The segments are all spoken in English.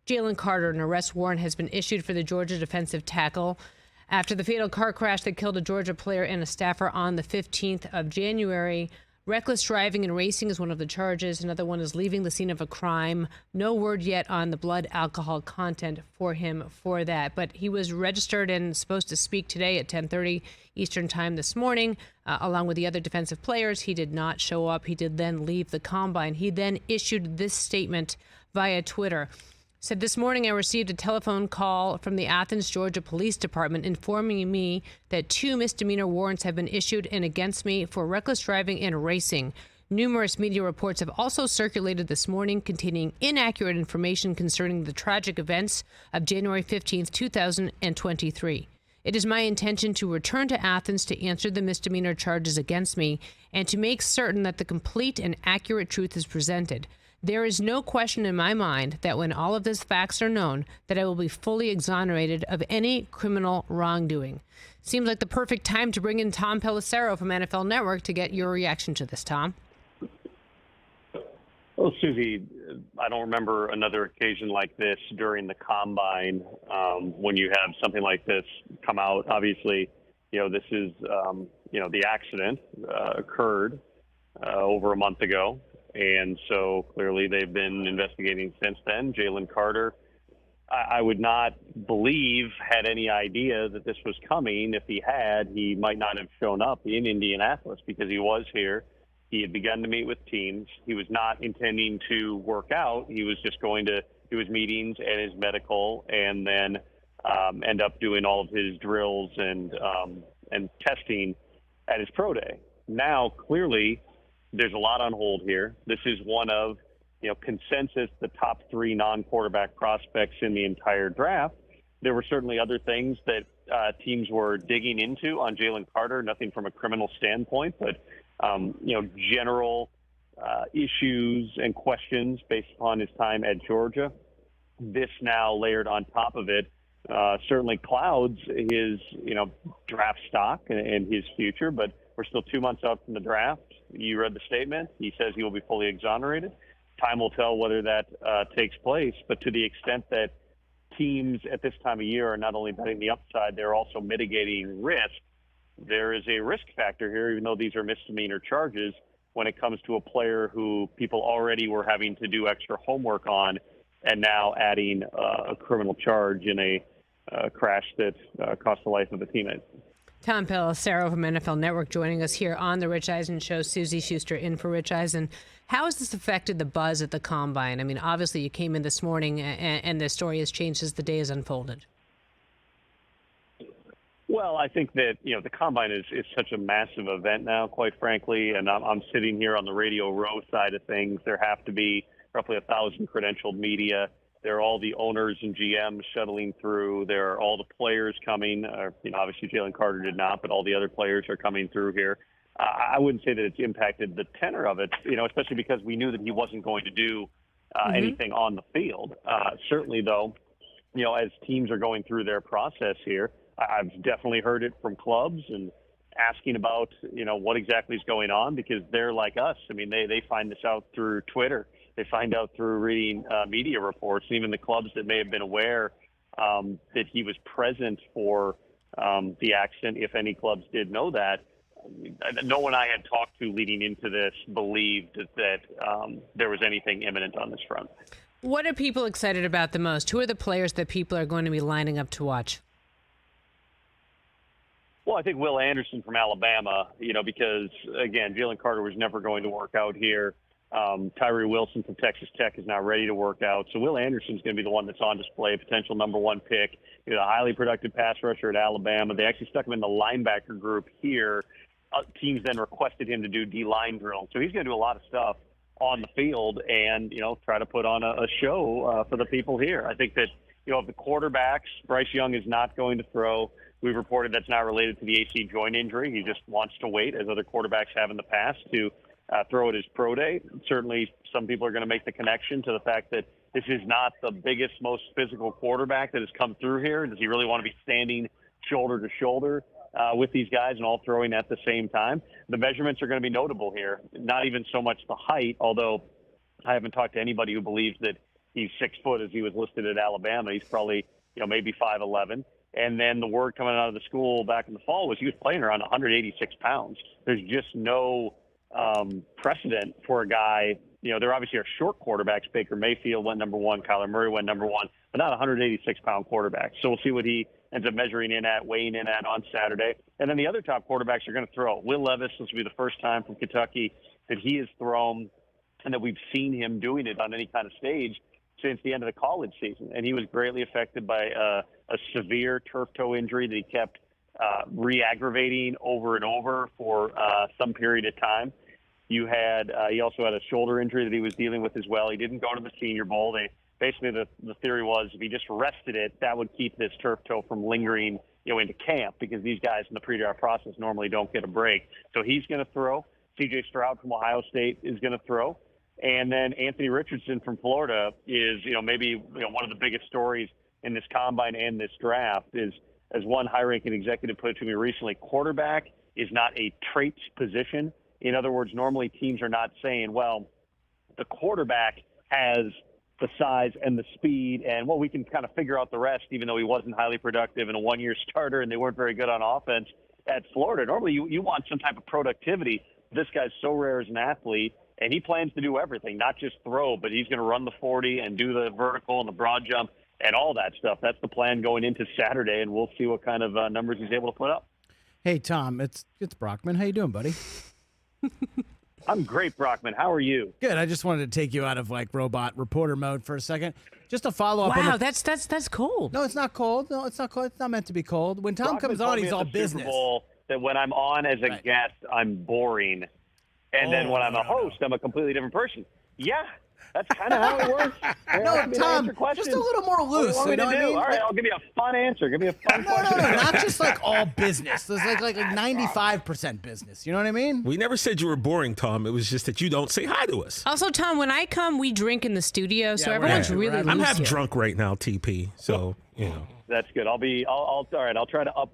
Jalen Carter, an arrest warrant has been issued for the Georgia defensive tackle after the fatal car crash that killed a Georgia player and a staffer on the 15th of January. Reckless driving and racing is one of the charges. Another one is leaving the scene of a crime. No word yet on the blood alcohol content for him for that. But he was registered and supposed to speak today at 10:30 Eastern time this morning, along with the other defensive players. He did not show up. He did then leave the combine. He then issued this statement via Twitter. Said, this morning I received a telephone call from the Athens, Georgia Police Department informing me that 2 misdemeanor warrants have been issued and against me for reckless driving and racing. Numerous media reports have also circulated this morning containing inaccurate information concerning the tragic events of January 15th, 2023. It is my intention to return to Athens to answer the misdemeanor charges against me and to make certain that the complete and accurate truth is presented. There is no question in my mind that when all of these facts are known, that I will be fully exonerated of any criminal wrongdoing. Seems like the perfect time to bring in Tom Pelissero from NFL Network to get your reaction to this, Tom. Well, Suzy, I don't remember another occasion like this during the combine when you have something like this come out. Obviously, this is, the accident occurred over a month ago. And so clearly they've been investigating since then. Jalen Carter, I would not believe, had any idea that this was coming. If he had, he might not have shown up in Indianapolis because he was here. He had begun to meet with teams. He was not intending to work out. He was just going to do his meetings and his medical and then end up doing all of his drills and testing at his pro day. Now, clearly, there's a lot on hold here. This is one of, consensus, the top 3 non-quarterback prospects in the entire draft. There were certainly other things that teams were digging into on Jalen Carter, nothing from a criminal standpoint, but, general issues and questions based upon his time at Georgia. This now layered on top of it certainly clouds his, draft stock and his future, but we're still 2 months out from the draft. You read the statement. He says he will be fully exonerated. Time will tell whether that takes place. But to the extent that teams at this time of year are not only betting the upside, they're also mitigating risk. There is a risk factor here, even though these are misdemeanor charges, when it comes to a player who people already were having to do extra homework on and now adding a criminal charge in a crash that cost the life of a teammate. Tom Pelissero from NFL Network joining us here on the Rich Eisen Show. Suzy Shuster in for Rich Eisen. How has this affected the buzz at the Combine? I mean, obviously you came in this morning and the story has changed as the day has unfolded. Well, I think that, the Combine is such a massive event now, quite frankly, and I'm sitting here on the Radio Row side of things. There have to be roughly 1,000 credentialed media. There are all the owners and GMs shuttling through. There are all the players coming. Obviously Jalen Carter did not, but all the other players are coming through here. I wouldn't say that it's impacted the tenor of it, especially because we knew that he wasn't going to do anything on the field. Certainly, though, as teams are going through their process here, I've definitely heard it from clubs and asking about, what exactly is going on because they're like us. I mean, they find this out through Twitter. They find out through reading media reports. Even the clubs that may have been aware that he was present for the accident, if any clubs did know that, no one I had talked to leading into this believed that there was anything imminent on this front. What are people excited about the most? Who are the players that people are going to be lining up to watch? Well, I think Will Anderson from Alabama, because, again, Jalen Carter was never going to work out here. Tyree Wilson from Texas Tech is not ready to work out. So Will Anderson's going to be the one that's on display, potential number 1 pick. A highly productive pass rusher at Alabama. They actually stuck him in the linebacker group here. Teams then requested him to do D-line drills. So he's going to do a lot of stuff on the field and, try to put on a show for the people here. I think that, of the quarterbacks, Bryce Young is not going to throw. We've reported that's not related to the AC joint injury. He just wants to wait, as other quarterbacks have in the past, to throw at his pro day. Certainly some people are going to make the connection to the fact that this is not the biggest, most physical quarterback that has come through here. Does he really want to be standing shoulder to shoulder with these guys and all throwing at the same time? The measurements are going to be notable here. Not even so much the height, although I haven't talked to anybody who believes that he's 6 foot as he was listed at Alabama. He's probably, maybe 5'11". And then the word coming out of the school back in the fall was he was playing around 186 pounds. There's just no precedent for a guy. There obviously are short quarterbacks. Baker Mayfield went number 1. Kyler Murray went number 1, but not 186-pound quarterback. So we'll see what he ends up weighing in at on Saturday. And then the other top quarterbacks are going to throw. Will Levis, this will be the first time from Kentucky that he has thrown and that we've seen him doing it on any kind of stage since the end of the college season. And he was greatly affected by a severe turf toe injury that he kept re-aggravating over and over for some period of time. He also had a shoulder injury that he was dealing with as well. He didn't go to the Senior Bowl. Basically, the theory was if he just rested it, that would keep this turf toe from lingering, into camp, because these guys in the pre-draft process normally don't get a break. So he's going to throw. C.J. Stroud from Ohio State is going to throw. And then Anthony Richardson from Florida is, maybe one of the biggest stories in this combine and this draft is, as one high-ranking executive put it to me recently, quarterback is not a traits position. In other words, normally teams are not saying, well, the quarterback has the size and the speed, and, we can kind of figure out the rest, even though he wasn't highly productive and a one-year starter and they weren't very good on offense at Florida. Normally you want some type of productivity. This guy's so rare as an athlete, and he plans to do everything, not just throw, but he's going to run the 40 and do the vertical and the broad jump and all that stuff. That's the plan going into Saturday, and we'll see what kind of numbers he's able to put up. Hey, Tom, it's Brockman. How you doing, buddy? I'm great, Brockman. How are you? Good. I just wanted to take you out of robot reporter mode for a second. Just to follow up. Wow, that's cold. No, it's not cold. No, it's not cold. It's not meant to be cold. When Tom Brockman comes on, he's all Super business. Bowl that when I'm on as a guest, I'm boring. And then when I'm a host, I'm a completely different person. Yeah, that's kind of how it works. No, Tom, just a little more loose. What do you want me to do? All right, I'll give you a fun answer. Give me a fun question. No, not just all business. There's like 95% business. You know what I mean? We never said you were boring, Tom. It was just that you don't say hi to us. Also, Tom, when I come, we drink in the studio, so everyone's really loose. I'm half here. drunk right now, TP. So, That's good. All right. I'll try to up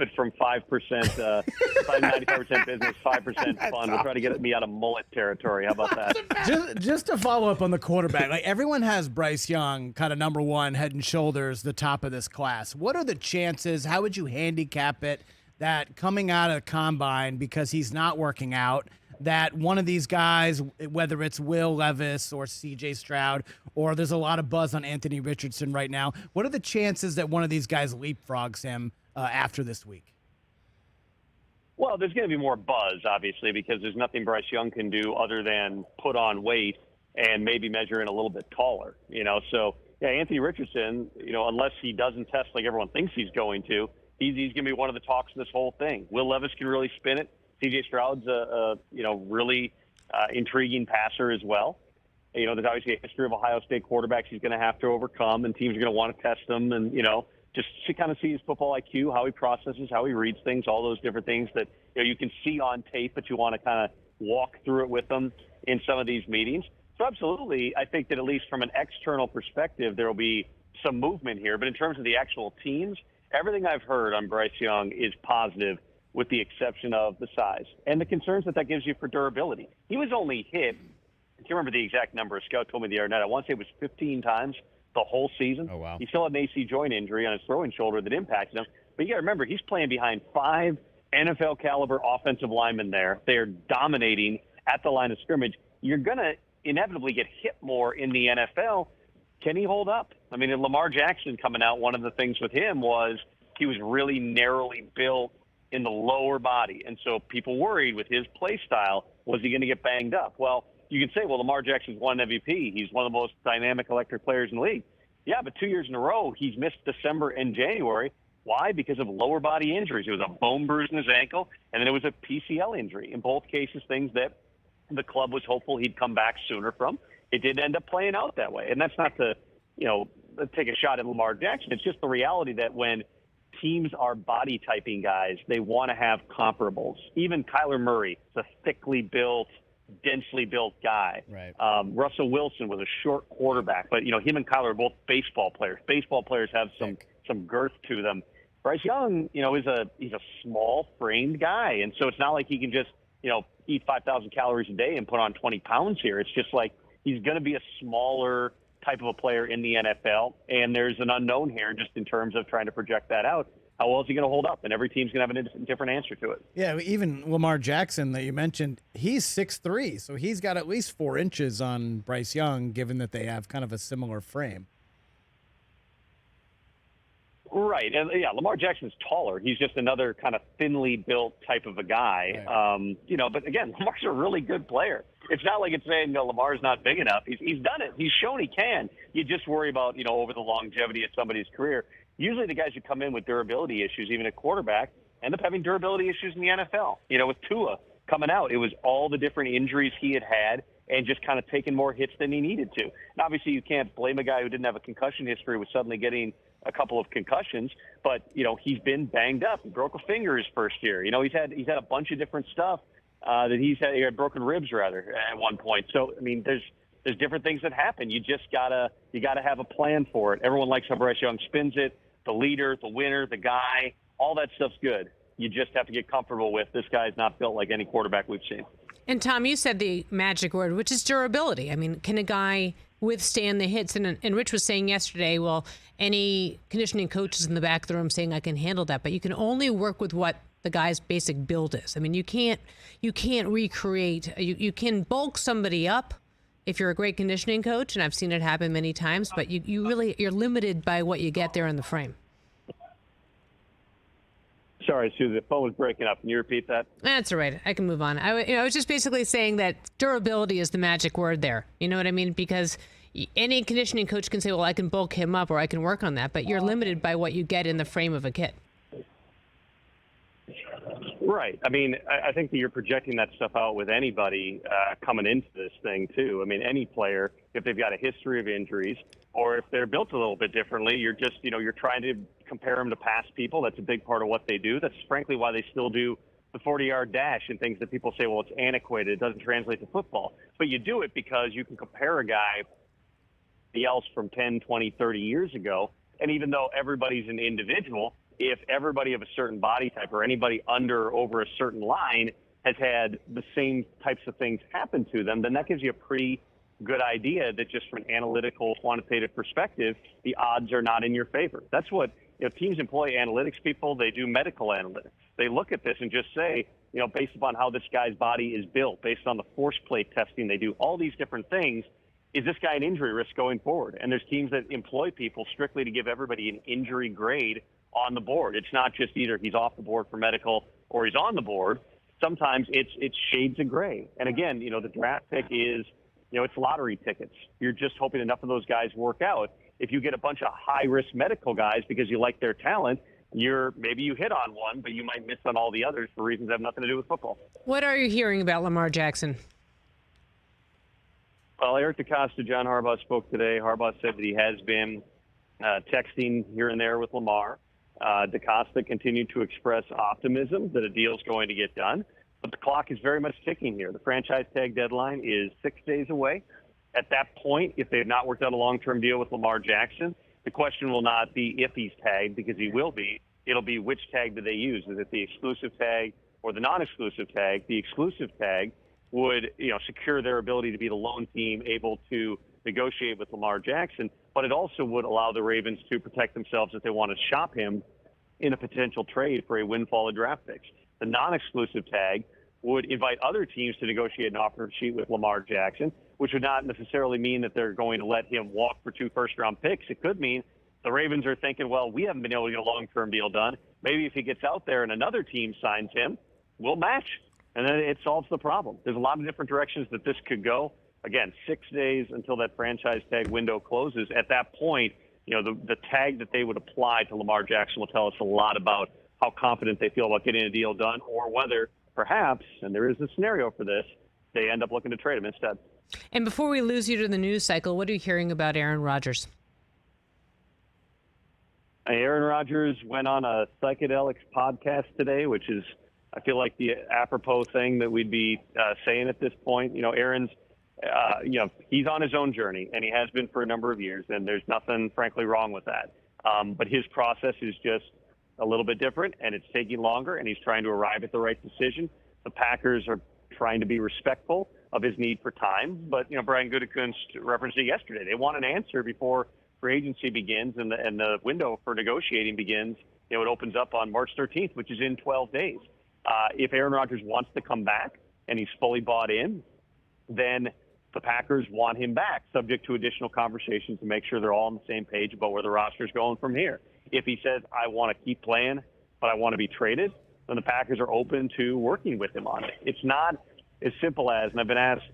it from 5%, 95% business, 5% fun. We'll try to get me out of mullet territory. How about that? Just to follow up on the quarterback, everyone has Bryce Young kind of number 1, head and shoulders, the top of this class. What are the chances? How would you handicap it that coming out of the combine, because he's not working out, that one of these guys, whether it's Will Levis or C.J. Stroud, or there's a lot of buzz on Anthony Richardson right now, what are the chances that one of these guys leapfrogs him after this week? Well, there's going to be more buzz, obviously, because there's nothing Bryce Young can do other than put on weight and maybe measure in a little bit taller, So, yeah, Anthony Richardson, unless he doesn't test like everyone thinks he's going to, he's going to be one of the talks of this whole thing. Will Levis can really spin it. C.J. Stroud's a really intriguing passer as well. There's obviously a history of Ohio State quarterbacks he's going to have to overcome, and teams are going to want to test him and, just to kind of see his football IQ, how he processes, how he reads things, all those different things that you can see on tape, but you want to kind of walk through it with them in some of these meetings. So absolutely, I think that at least from an external perspective, there will be some movement here. But in terms of the actual teams, everything I've heard on Bryce Young is positive, with the exception of the size and the concerns that gives you for durability. He was only hit, I can't remember the exact number. A scout told me the other night. I want to say it was 15 times the whole season. Oh, wow. He still had an AC joint injury on his throwing shoulder that impacted him. But you got to remember, he's playing behind 5 NFL-caliber offensive linemen there. They are dominating at the line of scrimmage. You're going to inevitably get hit more in the NFL. Can he hold up? I mean, in Lamar Jackson coming out, one of the things with him was he was really narrowly built in the lower body. And so people worried with his play style, was he going to get banged up? Well, you can say, well, Lamar Jackson's won MVP. He's one of the most dynamic electric players in the league. Yeah, but 2 years in a row, he's missed December and January. Why? Because of lower body injuries. It was a bone bruise in his ankle, and then it was a PCL injury. In both cases, things that the club was hopeful he'd come back sooner from. It did end up playing out that way. And that's not to, take a shot at Lamar Jackson. It's just the reality that when teams are body typing guys, they want to have comparables. Even Kyler Murray, it's a thickly built, densely built guy. Right. Russell Wilson was a short quarterback, but him and Kyler are both baseball players. Baseball players have some girth to them. Bryce Young, he's a small framed guy, and so it's not like he can just eat 5,000 calories a day and put on 20 pounds here. It's just like he's going to be a smaller type of a player in the NFL, and there's an unknown here just in terms of trying to project that out. How well is he going to hold up? And every team's going to have a different answer to it. Yeah, even Lamar Jackson that you mentioned, he's 6'3", so he's got at least 4 inches on Bryce Young, given that they have kind of a similar frame. Right. And yeah, Lamar Jackson's taller. He's just another kind of thinly built type of a guy. Right. But again, Lamar's a really good player. It's not like it's saying, no, Lamar's not big enough. He's done it. He's shown he can. You just worry about, over the longevity of somebody's career. Usually the guys who come in with durability issues, even at quarterback, end up having durability issues in the NFL. With Tua coming out, it was all the different injuries he had and just kind of taking more hits than he needed to. And obviously you can't blame a guy who didn't have a concussion history with suddenly getting a couple of concussions, but he's been banged up. He broke a finger his first year. He's had a bunch of different stuff that he had broken ribs rather at one point. So I mean, there's different things that happen. You just gotta have a plan for it. Everyone likes how Bryce Young spins it. The leader, the winner, the guy, all that stuff's good. You just have to get comfortable with this guy's not built like any quarterback we've seen. And Tom, you said the magic word, which is durability. I mean, can a guy withstand the hits? And Rich was saying yesterday, well, any conditioning coach is in the back of the room saying I can handle that, but you can only work with what the guy's basic build is. I mean, you can't recreate. You can bulk somebody up if you're a great conditioning coach, and I've seen it happen many times, but you're limited by what you get there in the frame. Sorry, Suzy, the phone was breaking up. Can you repeat that? That's all right. I can move on. I was just basically saying that durability is the magic word there. You know what I mean? Because any conditioning coach can say, well, I can bulk him up or I can work on that, but you're limited by what you get in the frame of a kid. Right. I mean, I think that you're projecting that stuff out with anybody coming into this thing, too. I mean, any player, if they've got a history of injuries or if they're built a little bit differently, you're just, you're trying to compare them to past people. That's a big part of what they do. That's frankly why they still do the 40-yard dash and things that people say, well, it's antiquated. It doesn't translate to football. But you do it because you can compare a guy else from 10, 20, 30 years ago. And even though everybody's an individual, if everybody of a certain body type or anybody under or over a certain line has had the same types of things happen to them, then that gives you a pretty good idea that just from an analytical, quantitative perspective, the odds are not in your favor. That's what teams employ analytics people. They do medical analytics. They look at this and just say, based upon how this guy's body is built, based on the force plate testing, they do all these different things. Is this guy an injury risk going forward? And there's teams that employ people strictly to give everybody an injury grade on the board. It's not just either he's off the board for medical or he's on the board. Sometimes it's shades of gray. And again, the draft pick is, it's lottery tickets. You're just hoping enough of those guys work out. If you get a bunch of high-risk medical guys because you like their talent, maybe you hit on one, but you might miss on all the others for reasons that have nothing to do with football. What are you hearing about Lamar Jackson? Well, Eric DeCosta, John Harbaugh spoke today. Harbaugh said that he has been texting here and there with Lamar. DeCosta continued to express optimism that a deal is going to get done. But the clock is very much ticking here. The franchise tag deadline is 6 days away. At that point, if they have not worked out a long-term deal with Lamar Jackson, the question will not be if he's tagged, because he will be. It'll be which tag do they use? Is it the exclusive tag or the non-exclusive tag? The exclusive tag would secure their ability to be the lone team able to negotiate with Lamar Jackson, but it also would allow the Ravens to protect themselves if they want to shop him in a potential trade for a windfall of draft picks. The non-exclusive tag would invite other teams to negotiate an offer sheet with Lamar Jackson, which would not necessarily mean that they're going to let him walk for 2 first-round picks. It could mean the Ravens are thinking, well, we haven't been able to get a long-term deal done. Maybe if he gets out there and another team signs him, we'll match. And then it solves the problem. There's a lot of different directions that this could go. Again, 6 days until that franchise tag window closes. At that point, the tag that they would apply to Lamar Jackson will tell us a lot about how confident they feel about getting a deal done, or whether perhaps, and there is a scenario for this, they end up looking to trade him instead. And before we lose you to the news cycle, what are you hearing about Aaron Rodgers? Aaron Rodgers went on a psychedelics podcast today, which is, I feel like, the apropos thing that we'd be saying at this point. Aaron's, he's on his own journey, and he has been for a number of years, and there's nothing, frankly, wrong with that. But his process is just a little bit different, and it's taking longer, and he's trying to arrive at the right decision. The Packers are trying to be respectful of his need for time. But, Brian Gutekunst referenced it yesterday. They want an answer before free agency begins and the window for negotiating begins. It opens up on March 13th, which is in 12 days. If Aaron Rodgers wants to come back and he's fully bought in, then the Packers want him back, subject to additional conversations to make sure they're all on the same page about where the roster's going from here. If he says, I want to keep playing, but I want to be traded, then the Packers are open to working with him on it. It's not as simple as, and I've been asked,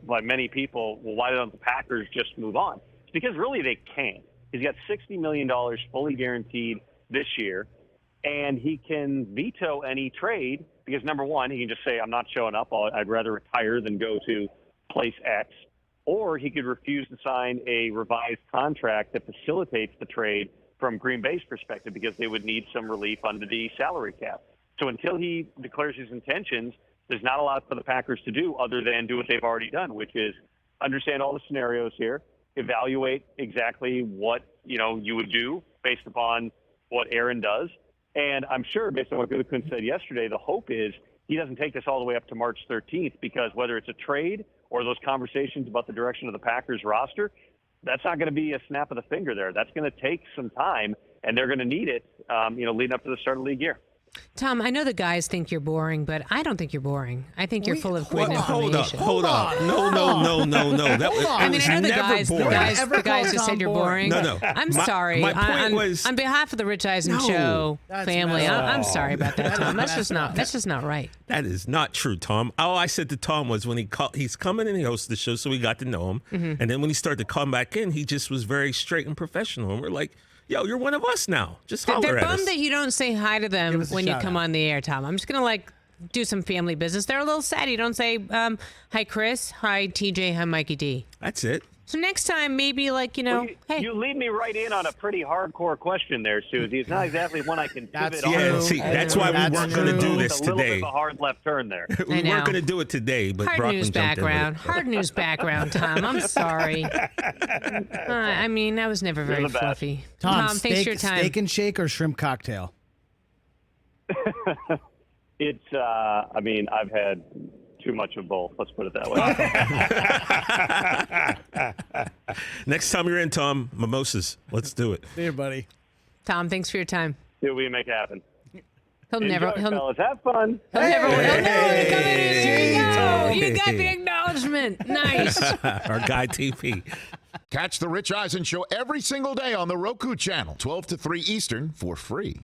by many people, well, why don't the Packers just move on? It's because really they can't. He's got $60 million fully guaranteed this year, and he can veto any trade because, number one, he can just say, I'm not showing up. I'd rather retire than go to place X. Or he could refuse to sign a revised contract that facilitates the trade from Green Bay's perspective because they would need some relief under the salary cap. So until he declares his intentions, there's not a lot for the Packers to do other than do what they've already done, which is understand all the scenarios here, evaluate exactly what, you would do based upon what Aaron does. And I'm sure, based on what Gutekunst said yesterday, the hope is he doesn't take this all the way up to March 13th because whether it's a trade or those conversations about the direction of the Packers roster, that's not going to be a snap of the finger there. That's going to take some time, and they're going to need it, leading up to the start of the league year. Tom, I know the guys think you're boring, but I don't think you're boring. I think you're full of great information. Hold up. No. I know the guys who said you're boring. No. I'm sorry. My point was, on behalf of the Rich Eisen Show family, I'm sorry about that, Tom. That's just not right. That is not true, Tom. All I said to Tom was when he's coming and he hosts the show, so we got to know him. Mm-hmm. And then when he started to come back in, he just was very straight and professional. And we're like, yo, you're one of us now. Just holler They're at us. bummed that you don't say hi to them when you come on the air, Tom. I'm just going to do some family business. They're a little sad. You don't say, hi, Chris. Hi, TJ. Hi, Mikey D. That's it. So next time, maybe hey. You lead me right in on a pretty hardcore question there, Suzy. It's not exactly one I can pivot on. Yeah, see, that's why we weren't going to do this today. A little bit today. of a hard left turn there. We weren't going to do it today, but hard Brockman news jumped background. Hard news background, Tom. I'm sorry. That was never very fluffy. Tom, thanks for your time. Steak and shake or shrimp cocktail? It's, I've had too much of both. Let's put it that way. Next time you're in, Tom, mimosas. Let's do it. See you, buddy. Tom, thanks for your time. See what we can make happen. Fellas, have fun. He'll never come in. Here you go. You got the acknowledgement. Nice. Our guy TP. Catch the Rich Eisen Show every single day on the Roku channel, 12 to 3 Eastern, for free.